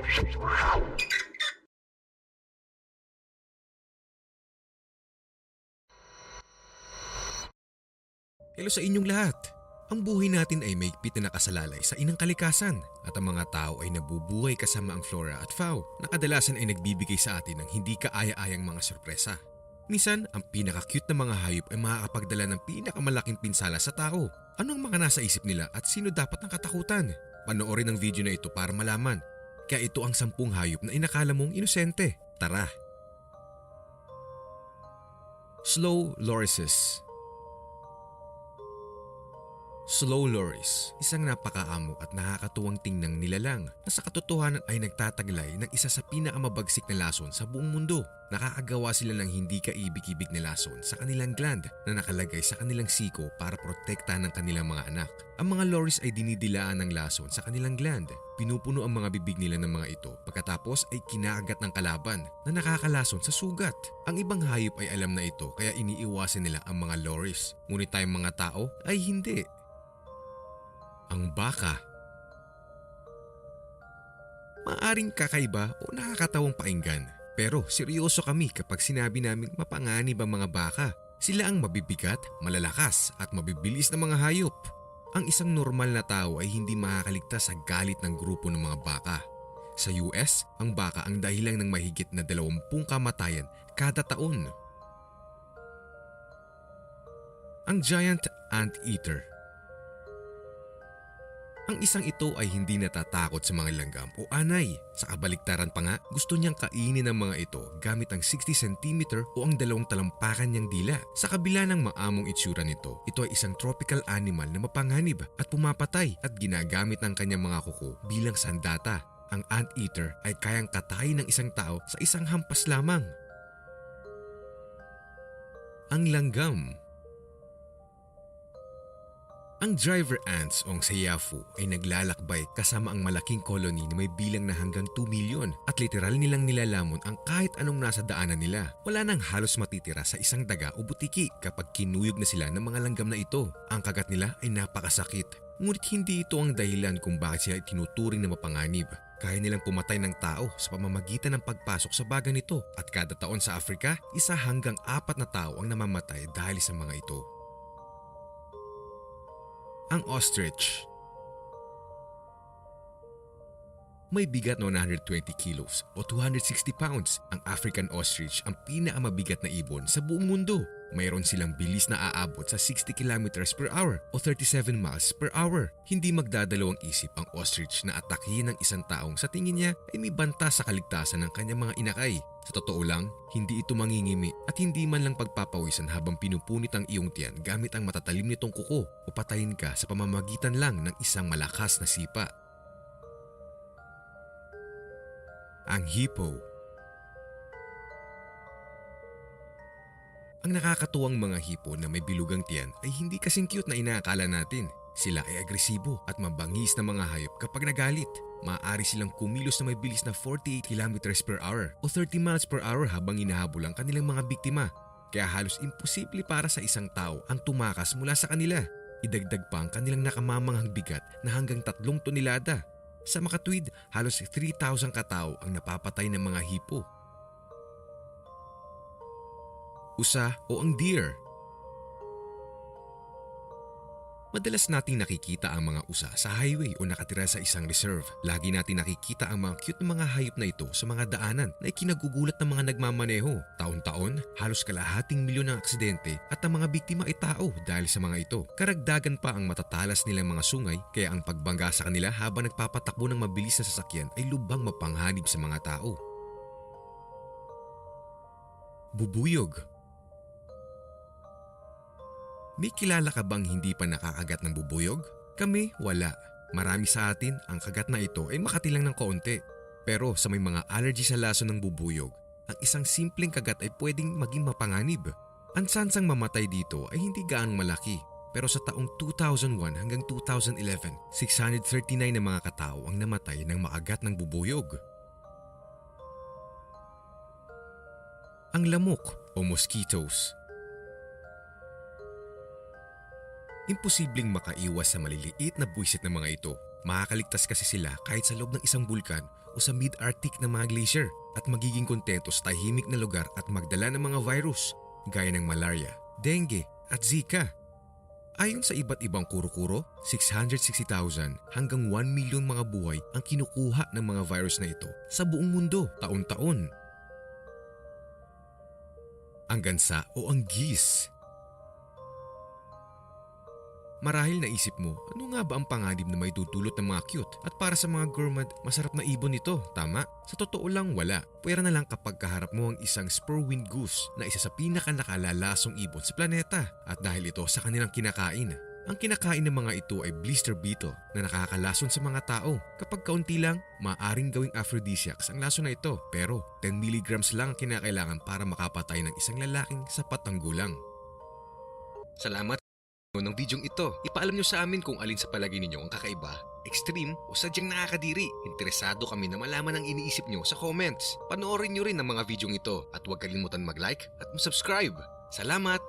Hello sa inyong lahat! Ang buhay natin ay maigpit na nakasalalay sa inang kalikasan at ang mga tao ay nabubuhay kasama ang flora at fauna na kadalasan ay nagbibigay sa atin ng hindi kaaya-ayang mga sorpresa. Minsan, ang pinaka-cute na mga hayop ay makakapagdala ng pinakamalaking pinsala sa tao. Ano ang mga nasa isip nila at sino dapat ang katakutan? Panoorin ang video na ito para malaman. Kaya ito ang 10 hayop na inakala mong inosente. Tara! Slow lorises. Slow loris, isang napakaamo at nakakatuwang tingnang nilalang na sa katotohanan ay nagtataglay ng isa sa pinakamabagsik na lason sa buong mundo. Nakakagawa sila ng hindi kaibig-ibig na lason sa kanilang gland na nakalagay sa kanilang siko para protektahan ng kanilang mga anak. Ang mga loris ay dinidilaan ng lason sa kanilang gland. Pinupuno ang mga bibig nila ng mga ito pagkatapos ay kinakagat ng kalaban na nakakalason sa sugat. Ang ibang hayop ay alam na ito kaya iniiwasan nila ang mga loris. Ngunit tayong mga tao ay hindi. Ang baka. Maaring kakaiba o nakakatawang pakinggan, pero seryoso kami kapag sinabi naming mapanganib ang mga baka. Sila ang mabibigat, malalakas at mabibilis na mga hayop. Ang isang normal na tao ay hindi makakaligtas sa galit ng grupo ng mga baka. Sa US, ang baka ang dahilan ng mahigit na 20 kamatayan kada taon. Ang giant anteater. Ang isang ito ay hindi natatakot sa mga langgam o anay. Sa kabaliktaran pa nga, gusto niyang kainin ang mga ito gamit ang 60 cm o ang 2 talampakan niyang dila. Sa kabila ng maamong itsura nito, ito ay isang tropical animal na mapanganib at pumapatay at ginagamit ng kanyang mga kuko bilang sandata. Ang anteater ay kayang katayin ng isang tao sa isang hampas lamang. Ang langgam. Ang driver ants o ang sayafu ay naglalakbay kasama ang malaking koloni na may bilang na hanggang 2 milyon at literal nilang nilalamon ang kahit anong nasa daanan nila. Wala nang halos matitira sa isang daga o butiki kapag kinuyog na sila ng mga langgam na ito. Ang kagat nila ay napakasakit. Ngunit hindi ito ang dahilan kung bakit sila itinuturing na mapanganib. Kaya nilang pumatay ng tao sa pamamagitan ng pagpasok sa baga nito at kada taon sa Africa, 1 hanggang 4 na tao ang namamatay dahil sa mga ito. Ang ostrich. May bigat na 120 kilos o 260 pounds. Ang African ostrich ang pinakamabigat na ibon sa buong mundo. Mayroon silang bilis na aabot sa 60 kilometers per hour o 37 miles per hour. Hindi magdadalawang isip ang ostrich na atakihin ng isang taong sa tingin niya ay may banta sa kaligtasan ng kanyang mga inakay. Sa totoo lang, hindi ito mangingimi at hindi man lang pagpapawisan habang pinupunit ang iyong tiyan gamit ang matatalim nitong kuko o patayin ka sa pamamagitan lang ng isang malakas na sipa. Ang hippo. Ang nakakatuwang mga hippo na may bilugang tiyan ay hindi kasing cute na inaakala natin. Sila ay agresibo at mabangis na mga hayop kapag nagalit. Maaari silang kumilos na may bilis na 48 km per hour o 30 miles per hour habang hinahabol ang kanilang mga biktima. Kaya halos imposible para sa isang tao ang tumakas mula sa kanila. Idagdag pa ang kanilang nakamamanghang bigat na hanggang 3 tonelada. Sa makatwid, halos 3,000 katao ang napapatay ng mga hippo. Usa o ang deer. Madalas nating nakikita ang mga usa sa highway o nakatira sa isang reserve. Lagi natin nakikita ang mga cute na mga hayop na ito sa mga daanan na ikinagugulat ng mga nagmamaneho. Taon-taon, halos kalahating milyon ng aksidente at ang mga biktima ay tao dahil sa mga ito. Karagdagan pa ang matatalas nilang mga sungay kaya ang pagbangga sa kanila habang nagpapatakbo ng mabilis na sasakyan ay lubhang mapanghanib sa mga tao. Bubuyog. May kilala ka bang hindi pa nakakagat ng bubuyog? Kami, wala. Marami sa atin, ang kagat na ito ay makatilang ng kaunti. Pero sa may mga allergy sa lason ng bubuyog, ang isang simpleng kagat ay pwedeng maging mapanganib. Ang tsansang mamatay dito ay hindi gaanong malaki. Pero sa taong 2001 hanggang 2011, 639 na mga katao ang namatay ng makagat ng bubuyog. Ang lamok o mosquitoes. Imposibleng makaiwas sa maliliit na buwisit ng mga ito. Makakaligtas kasi sila kahit sa loob ng isang bulkan o sa mid-Arctic na mga glacier at magiging kontento sa tahimik na lugar at magdala ng mga virus gaya ng malaria, dengue at Zika. Ayon sa iba't ibang kuro-kuro, 660,000 hanggang 1 million mga buhay ang kinukuha ng mga virus na ito sa buong mundo taon-taon. Ang gansa o ang geese. Marahil naisip mo, ano nga ba ang panganib na may dudulot ng mga cute? At para sa mga gourmand, masarap na ibon ito, tama? Sa totoo lang wala. Pwera na lang kapag kaharap mo ang isang spur-winged goose na isa sa pinaka-nakalalasong ibon sa planeta. At dahil ito sa kanilang kinakain. Ang kinakain ng mga ito ay blister beetle na nakakalason sa mga tao. Kapag kaunti lang, maaaring gawing aphrodisiacs ang lason na ito. Pero 10 mg lang ang kinakailangan para makapatay ng isang lalaking sapat ang gulang. Salamat ng videong ito. Ipaalam nyo sa amin kung alin sa palagay ninyo ang kakaiba, extreme o sadyang nakakadiri. Interesado kami na malaman ang iniisip nyo sa comments. Panoorin nyo rin ang mga videong ito at huwag kalimutan mag-like at mag-subscribe. Salamat!